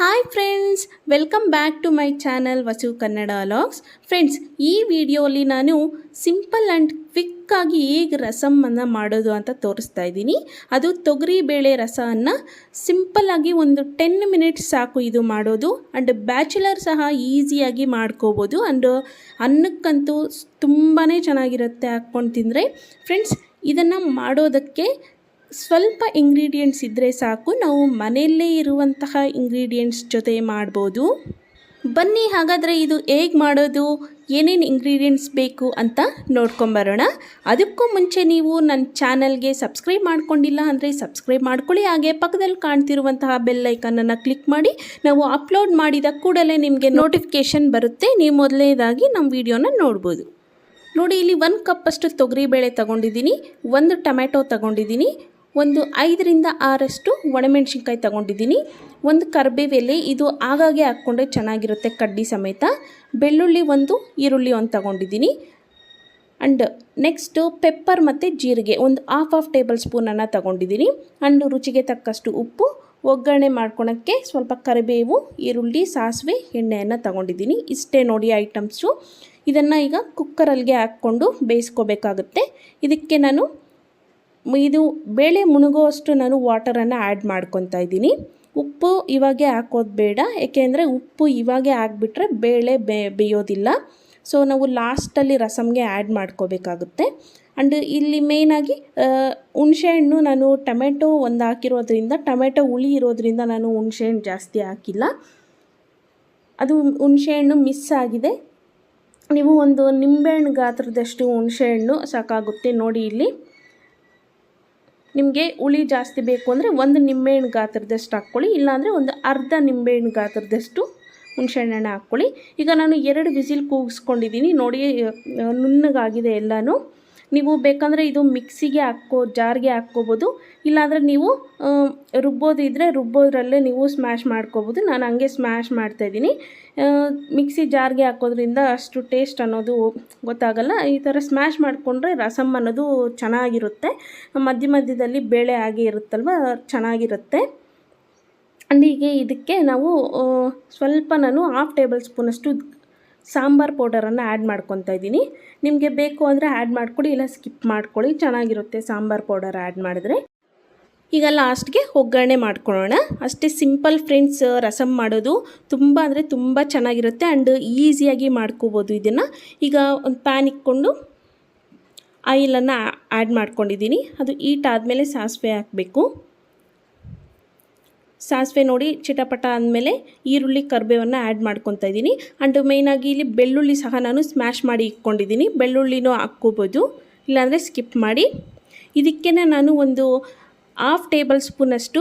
Hi friends, welcome back to my channel Vasu Kannada vlogs. Friends, ಈ ವಿಡಿಯೋಲಿ ನಾನು ಸಿಂಪಲ್ ಆ್ಯಂಡ್ ಕ್ವಿಕ್ಕಾಗಿ ಹೇಗೆ ರಸಮನ್ನು ಮಾಡೋದು ಅಂತ ತೋರಿಸ್ತಾ ಇದ್ದೀನಿ. ಅದು ತೊಗರಿಬೇಳೆ ರಸವನ್ನು ಸಿಂಪಲ್ಲಾಗಿ ಒಂದು 10 ಮಿನಿಟ್ಸ್ ಸಾಕು ಇದು ಮಾಡೋದು. ಆ್ಯಂಡ್ ಬ್ಯಾಚುಲರ್ ಸಹ ಈಸಿಯಾಗಿ ಮಾಡ್ಕೋಬೋದು. ಆ್ಯಂಡ್ ಅನ್ನಕ್ಕಂತೂ ತುಂಬಾ ಚೆನ್ನಾಗಿರುತ್ತೆ ಹಾಕ್ಕೊಂಡು ತಿಂದರೆ. ಫ್ರೆಂಡ್ಸ್, ಇದನ್ನು ಮಾಡೋದಕ್ಕೆ ಸ್ವಲ್ಪ ಇಂಗ್ರೀಡಿಯೆಂಟ್ಸ್ ಇದ್ದರೆ ಸಾಕು. ನಾವು ಮನೆಯಲ್ಲೇ ಇರುವಂತಹ ಇಂಗ್ರೀಡಿಯೆಂಟ್ಸ್ ಜೊತೆ ಮಾಡ್ಬೋದು. ಬನ್ನಿ ಹಾಗಾದರೆ ಇದು ಹೇಗೆ ಮಾಡೋದು, ಏನೇನು ಇಂಗ್ರೀಡಿಯೆಂಟ್ಸ್ ಬೇಕು ಅಂತ ನೋಡ್ಕೊಂಬರೋಣ. ಅದಕ್ಕೂ ಮುಂಚೆ ನೀವು ನನ್ನ ಚಾನಲ್ಗೆ ಸಬ್ಸ್ಕ್ರೈಬ್ ಮಾಡ್ಕೊಂಡಿಲ್ಲ ಅಂದರೆ ಸಬ್ಸ್ಕ್ರೈಬ್ ಮಾಡ್ಕೊಳ್ಳಿ. ಹಾಗೆ ಪಕ್ಕದಲ್ಲಿ ಕಾಣ್ತಿರುವಂತಹ ಬೆಲ್ ಐಕನನ್ನು ಕ್ಲಿಕ್ ಮಾಡಿ. ನಾವು ಅಪ್ಲೋಡ್ ಮಾಡಿದ ಕೂಡಲೇ ನಿಮಗೆ ನೋಟಿಫಿಕೇಷನ್ ಬರುತ್ತೆ. ನೀವು ಮೊದಲನೇದಾಗಿ ನಮ್ಮ ವಿಡಿಯೋನ ನೋಡ್ಬೋದು. ನೋಡಿ, ಇಲ್ಲಿ 1 ಕಪ್ಪಷ್ಟು ತೊಗರಿಬೇಳೆ ತೊಗೊಂಡಿದ್ದೀನಿ, 1 ಟೊಮ್ಯಾಟೊ ತೊಗೊಂಡಿದ್ದೀನಿ, ಒಂದು 5ರಿಂದ 6 ಒಣಮೆಣ್ಸಿನ್ಕಾಯಿ ತೊಗೊಂಡಿದ್ದೀನಿ, 1 ಕರಿಬೇವು ಎಲೆ, ಇದು ಆಗಾಗ್ಗೆ ಹಾಕ್ಕೊಂಡ್ರೆ ಚೆನ್ನಾಗಿರುತ್ತೆ ಕಡ್ಡಿ ಸಮೇತ, ಬೆಳ್ಳುಳ್ಳಿ 1, ಈರುಳ್ಳಿ 1 ತೊಗೊಂಡಿದ್ದೀನಿ. ಆ್ಯಂಡ್ ನೆಕ್ಸ್ಟು ಪೆಪ್ಪರ್ ಮತ್ತು ಜೀರಿಗೆ ಒಂದು ಹಾಫ್ ಟೇಬಲ್ ಸ್ಪೂನನ್ನು ತೊಗೊಂಡಿದ್ದೀನಿ. ಆ್ಯಂಡ್ ರುಚಿಗೆ ತಕ್ಕಷ್ಟು ಉಪ್ಪು, ಒಗ್ಗರಣೆ ಮಾಡ್ಕೊಳಕ್ಕೆ ಸ್ವಲ್ಪ ಕರಿಬೇವು, ಈರುಳ್ಳಿ, ಸಾಸಿವೆ, ಎಣ್ಣೆಯನ್ನು ತೊಗೊಂಡಿದ್ದೀನಿ. ಇಷ್ಟೇ ನೋಡಿ ಐಟಮ್ಸು. ಇದನ್ನು ಈಗ ಕುಕ್ಕರಲ್ಲಿಗೆ ಹಾಕ್ಕೊಂಡು ಬೇಯಿಸ್ಕೋಬೇಕಾಗುತ್ತೆ. ಇದಕ್ಕೆ ನಾನು ಇದು ಬೇಳೆ ಮುಳುಗುವಷ್ಟು ನಾನು ವಾಟರನ್ನು ಆ್ಯಡ್ ಮಾಡ್ಕೊತಾ ಇದ್ದೀನಿ. ಉಪ್ಪು ಇವಾಗೆ ಹಾಕೋದು ಬೇಡ, ಏಕೆಂದರೆ ಉಪ್ಪು ಇವಾಗೆ ಹಾಕ್ಬಿಟ್ರೆ ಬೇಳೆ ಬೇಯೋದಿಲ್ಲ. ಸೊ ನಾವು ಲಾಸ್ಟಲ್ಲಿ ರಸಮ್ಗೆ ಆ್ಯಡ್ ಮಾಡ್ಕೋಬೇಕಾಗುತ್ತೆ. ಆ್ಯಂಡ್ ಇಲ್ಲಿ ಮೇಯ್ನಾಗಿ ಹುಣಸೆಹಣ್ಣು ನಾನು ಟೊಮೆಟೊ 1 ಹಾಕಿರೋದ್ರಿಂದ, ಟೊಮೆಟೊ ಹುಳಿ ಇರೋದ್ರಿಂದ ನಾನು ಹುಣಸೆಹಣ್ಣು ಜಾಸ್ತಿ ಹಾಕಿಲ್ಲ. ಅದು ಹುಣಸೆಹಣ್ಣು ಮಿಸ್ ಆಗಿದೆ. ನೀವು ಒಂದು ನಿಂಬೆಹಣ್ಣು ಗಾತ್ರದಷ್ಟು ಹುಣಸೆಹಣ್ಣು ಸಾಕಾಗುತ್ತೆ. ನೋಡಿ, ಇಲ್ಲಿ ನಿಮಗೆ ಹುಳಿ ಜಾಸ್ತಿ ಬೇಕು ಅಂದರೆ 1 ನಿಂಬೆಹಣ್ಣು ಗಾತ್ರದಷ್ಟು ಹಾಕ್ಕೊಳ್ಳಿ, ಇಲ್ಲಾಂದರೆ ಒಂದು ಅರ್ಧ ನಿಂಬೆಹಣ್ಣು ಗಾತ್ರದಷ್ಟು ಹುಣಸೆಹಣ್ಣನ್ನು ಹಾಕ್ಕೊಳ್ಳಿ. ಈಗ ನಾನು 2 ವಿಸಿಲ್ ಕೂಗಿಸ್ಕೊಂಡಿದ್ದೀನಿ. ನೋಡಿ, ನುಣ್ಣಗಾಗಿದೆ ಎಲ್ಲನೂ. ನೀವು ಬೇಕಂದರೆ ಇದು ಮಿಕ್ಸಿಗೆ ಜಾರ್ಗೆ ಹಾಕ್ಕೋಬೋದು, ಇಲ್ಲಾಂದರೆ ನೀವು ರುಬ್ಬೋದಿದ್ದರೆ ರುಬ್ಬೋದ್ರಲ್ಲೇ ನೀವು ಸ್ಮ್ಯಾಶ್ ಮಾಡ್ಕೋಬೋದು. ನಾನು ಹಂಗೆ ಸ್ಮ್ಯಾಶ್ ಮಾಡ್ತಾಯಿದ್ದೀನಿ. ಮಿಕ್ಸಿ ಜಾರ್ಗೆ ಹಾಕೋದ್ರಿಂದ ಅಷ್ಟು ಟೇಸ್ಟ್ ಅನ್ನೋದು ಗೊತ್ತಾಗಲ್ಲ. ಈ ಥರ ಸ್ಮ್ಯಾಶ್ ಮಾಡಿಕೊಂಡ್ರೆ ರಸಮ್ ಅನ್ನೋದು ಚೆನ್ನಾಗಿರುತ್ತೆ. ಮಧ್ಯದಲ್ಲಿ ಬೇಳೆ ಹಾಗೆ ಇರುತ್ತಲ್ವ, ಚೆನ್ನಾಗಿರುತ್ತೆ. ಆ್ಯಂಡ್ ಹೀಗೆ ಇದಕ್ಕೆ ನಾವು ಸ್ವಲ್ಪ ನಾನು ಹಾಫ್ ಟೇಬಲ್ ಸ್ಪೂನಷ್ಟು ಸಾಂಬಾರು ಪೌಡರನ್ನು ಆ್ಯಡ್ ಮಾಡ್ಕೊತಾ ಇದ್ದೀನಿ. ನಿಮಗೆ ಬೇಕು ಅಂದರೆ ಆ್ಯಡ್ ಮಾಡ್ಕೊಳ್ಳಿ, ಇಲ್ಲ ಸ್ಕಿಪ್ ಮಾಡ್ಕೊಳ್ಳಿ, ಚೆನ್ನಾಗಿರುತ್ತೆ ಸಾಂಬಾರು ಪೌಡರ್ ಆ್ಯಡ್ ಮಾಡಿದ್ರೆ. ಈಗ ಲಾಸ್ಟ್ಗೆ ಒಗ್ಗರಣೆ ಮಾಡ್ಕೊಳ್ಳೋಣ. ಅಷ್ಟೇ ಸಿಂಪಲ್ ಫ್ರೆಂಡ್ಸ್. ರಸಮ್ ಮಾಡೋದು ತುಂಬ ಅಂದರೆ ತುಂಬ ಚೆನ್ನಾಗಿರುತ್ತೆ ಆ್ಯಂಡ್ ಈಸಿಯಾಗಿ ಮಾಡ್ಕೋಬೋದು ಇದನ್ನು. ಈಗ ಒಂದು ಪ್ಯಾನ್ ಇಟ್ಕೊಂಡು ಆಯಿಲನ್ನು ಆ್ಯಡ್ ಮಾಡ್ಕೊಂಡಿದ್ದೀನಿ. ಅದು ಹೀಟ್ ಆದಮೇಲೆ ಸಾಸಿವೆ ಹಾಕಬೇಕು. ಸಾಸಿವೆ ನೋಡಿ ಚಿಟಪಟ ಅಂದಮೇಲೆ ಈರುಳ್ಳಿ, ಕರಿಬೇವನ್ನು ಆ್ಯಡ್ ಮಾಡ್ಕೊತಾ ಇದ್ದೀನಿ. ಆ್ಯಂಡ್ ಮೇಯ್ನಾಗಿ ಇಲ್ಲಿ ಬೆಳ್ಳುಳ್ಳಿ ಸಹ ನಾನು ಸ್ಮ್ಯಾಶ್ ಮಾಡಿ ಇಟ್ಕೊಂಡಿದ್ದೀನಿ. ಬೆಳ್ಳುಳ್ಳಿನೂ ಹಾಕ್ಕೋಬೋದು, ಇಲ್ಲಾಂದರೆ ಸ್ಕಿಪ್ ಮಾಡಿ. ಇದಕ್ಕೆ ನಾನು ಒಂದು ಹಾಫ್ ಟೇಬಲ್ ಸ್ಪೂನಷ್ಟು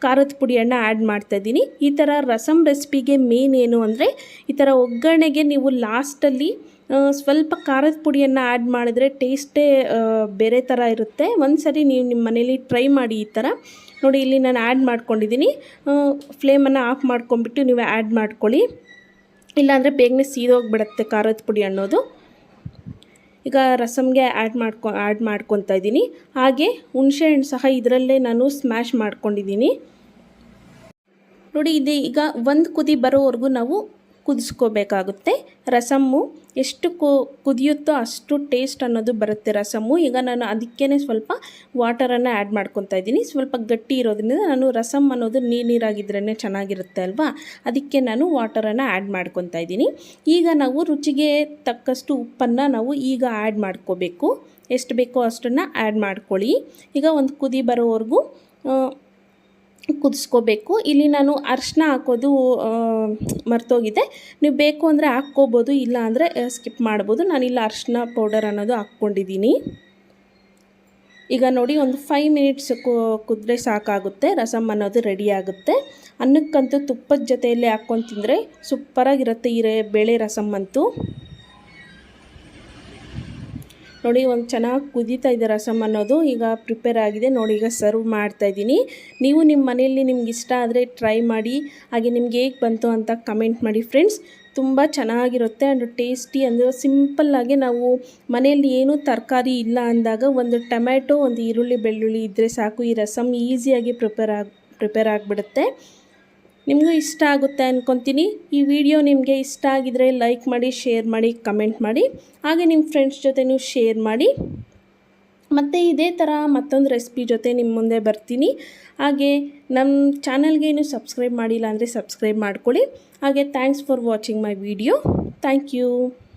ಖಾರದ ಪುಡಿಯನ್ನು ಆ್ಯಡ್ ಮಾಡ್ತಾಯಿದ್ದೀನಿ. ಈ ಥರ ರಸಮ್ ರೆಸಿಪಿಗೆ ಮೇನ್ ಏನು ಅಂದರೆ, ಈ ಥರ ಒಗ್ಗರಣೆಗೆ ನೀವು ಲಾಸ್ಟಲ್ಲಿ ಸ್ವಲ್ಪ ಖಾರದ ಪುಡಿಯನ್ನು ಆ್ಯಡ್ ಮಾಡಿದ್ರೆ ಟೇಸ್ಟೇ ಬೇರೆ ಥರ ಇರುತ್ತೆ. ಒಂದು ಸರಿ ನೀವು ನಿಮ್ಮ ಮನೇಲಿ ಟ್ರೈ ಮಾಡಿ ಈ ಥರ. ನೋಡಿ, ಇಲ್ಲಿ ನಾನು ಆ್ಯಡ್ ಮಾಡ್ಕೊಂಡಿದ್ದೀನಿ. ಫ್ಲೇಮನ್ನು ಆಫ್ ಮಾಡ್ಕೊಂಬಿಟ್ಟು ನೀವು ಆ್ಯಡ್ ಮಾಡ್ಕೊಳ್ಳಿ, ಇಲ್ಲಾಂದರೆ ಬೇಗನೆ ಸೀದೋಗಿಬಿಡುತ್ತೆ ಖಾರದ ಪುಡಿ ಅನ್ನೋದು. ಈಗ ರಸಮ್ಗೆ ಆ್ಯಡ್ ಮಾಡ್ಕೊತಾ ಇದ್ದೀನಿ. ಹಾಗೆ ಹುಣಸೆಹಣ್ಣು ಸಹ ಇದರಲ್ಲೇ ನಾನು ಸ್ಮ್ಯಾಶ್ ಮಾಡ್ಕೊಂಡಿದ್ದೀನಿ. ನೋಡಿ, ಇದು ಈಗ 1 ಕುದಿ ಬರೋವರೆಗೂ ನಾವು ಕುದಿಸ್ಕೋಬೇಕಾಗುತ್ತೆ. ರಸಮ್ಮು ಎಷ್ಟು ಕುದಿಯುತ್ತೋ ಅಷ್ಟು ಟೇಸ್ಟ್ ಅನ್ನೋದು ಬರುತ್ತೆ ರಸಮ್ಮು. ಈಗ ನಾನು ಅದಕ್ಕೇ ಸ್ವಲ್ಪ ವಾಟರನ್ನು ಆ್ಯಡ್ ಮಾಡ್ಕೊತಾ ಇದ್ದೀನಿ. ಸ್ವಲ್ಪ ಗಟ್ಟಿ ಇರೋದ್ರಿಂದ ನಾನು ರಸಮ್ ಅನ್ನೋದು ನೀರಾಗಿದ್ರೇ ಚೆನ್ನಾಗಿರುತ್ತೆ ಅಲ್ವಾ, ಅದಕ್ಕೆ ನಾನು ವಾಟರನ್ನು ಆ್ಯಡ್ ಮಾಡ್ಕೊತಾ ಇದ್ದೀನಿ. ಈಗ ನಾವು ರುಚಿಗೆ ತಕ್ಕಷ್ಟು ಉಪ್ಪನ್ನು ನಾವು ಈಗ ಆ್ಯಡ್ ಮಾಡ್ಕೋಬೇಕು. ಎಷ್ಟು ಬೇಕೋ ಅಷ್ಟನ್ನು ಆ್ಯಡ್ ಮಾಡ್ಕೊಳ್ಳಿ. ಈಗ ಒಂದು ಕುದಿ ಬರೋವರೆಗೂ ಕುದಿಸ್ಕೋಬೇಕು. ಇಲ್ಲಿ ನಾನು ಅರಿಶಿನ ಹಾಕೋದು ಮರ್ತೋಗಿದೆ. ನೀವು ಬೇಕು ಅಂದರೆ ಹಾಕ್ಕೋಬೋದು, ಇಲ್ಲ ಅಂದರೆ ಸ್ಕಿಪ್ ಮಾಡ್ಬೋದು. ನಾನಿಲ್ಲ ಅರಿಶಿನ ಪೌಡರ್ ಅನ್ನೋದು ಹಾಕ್ಕೊಂಡಿದ್ದೀನಿ. ಈಗ ನೋಡಿ, ಒಂದು 5 ಮಿನಿಟ್ಸ್ ಕುದ್ರೆ ಸಾಕಾಗುತ್ತೆ. ರಸಮ್ ಅನ್ನೋದು ರೆಡಿ ಆಗುತ್ತೆ. ಅನ್ನಕ್ಕಂತೂ ತುಪ್ಪದ ಜೊತೆಯಲ್ಲೇ ಹಾಕ್ಕೊಂಡು ತಿಂದರೆ ಸೂಪರಾಗಿರುತ್ತೆ ಈ ಬೇಳೆ ರಸಮ್ ಅಂತೂ. ನೋಡಿ, ಒಂದು ಚೆನ್ನಾಗಿ ಕುದೀತಾ ಇದೆ ರಸಮ್ ಅನ್ನೋದು. ಈಗ ಪ್ರಿಪೇರ್ ಆಗಿದೆ ನೋಡಿ. ಈಗ ಸರ್ವ್ ಮಾಡ್ತಾಯಿದ್ದೀನಿ. ನೀವು ನಿಮ್ಮ ಮನೆಯಲ್ಲಿ ನಿಮ್ಗೆ ಇಷ್ಟ ಆದರೆ ಟ್ರೈ ಮಾಡಿ. ಹಾಗೆ ನಿಮ್ಗೆ ಹೇಗೆ ಬಂತು ಅಂತ ಕಮೆಂಟ್ ಮಾಡಿ ಫ್ರೆಂಡ್ಸ್. ತುಂಬ ಚೆನ್ನಾಗಿರುತ್ತೆ ಆ್ಯಂಡ್ ಟೇಸ್ಟಿ. ಅಂದರೆ ಸಿಂಪಲ್ಲಾಗಿ ನಾವು ಮನೆಯಲ್ಲಿ ಏನೂ ತರಕಾರಿ ಇಲ್ಲ ಅಂದಾಗ ಒಂದು ಟೊಮ್ಯಾಟೊ, ಒಂದು ಈರುಳ್ಳಿ, ಬೆಳ್ಳುಳ್ಳಿ ಇದ್ದರೆ ಸಾಕು. ಈ ರಸಮ್ ಈಸಿಯಾಗಿ ಪ್ರಿಪೇರ್ ಆಗಿಬಿಡುತ್ತೆ. ನಿಮಗೂ ಇಷ್ಟ ಆಗುತ್ತೆ ಅಂದ್ಕೊತೀನಿ. ಈ ವಿಡಿಯೋ ನಿಮಗೆ ಇಷ್ಟ ಆಗಿದರೆ ಲೈಕ್ ಮಾಡಿ, ಶೇರ್ ಮಾಡಿ, ಕಮೆಂಟ್ ಮಾಡಿ. ಹಾಗೆ ನಿಮ್ಮ ಫ್ರೆಂಡ್ಸ್ ಜೊತೆನೂ ಶೇರ್ ಮಾಡಿ. ಮತ್ತು ಇದೇ ಥರ ಮತ್ತೊಂದು ರೆಸಿಪಿ ಜೊತೆ ನಿಮ್ಮ ಮುಂದೆ ಬರ್ತೀನಿ. ಹಾಗೆ ನಮ್ಮ ಚಾನಲ್ಗೆ ಇನ್ನೂ ಸಬ್ಸ್ಕ್ರೈಬ್ ಮಾಡಿಲ್ಲ ಅಂದರೆ ಸಬ್ಸ್ಕ್ರೈಬ್ ಮಾಡ್ಕೊಳ್ಳಿ. ಹಾಗೆ thanks for watching my video. Thank you.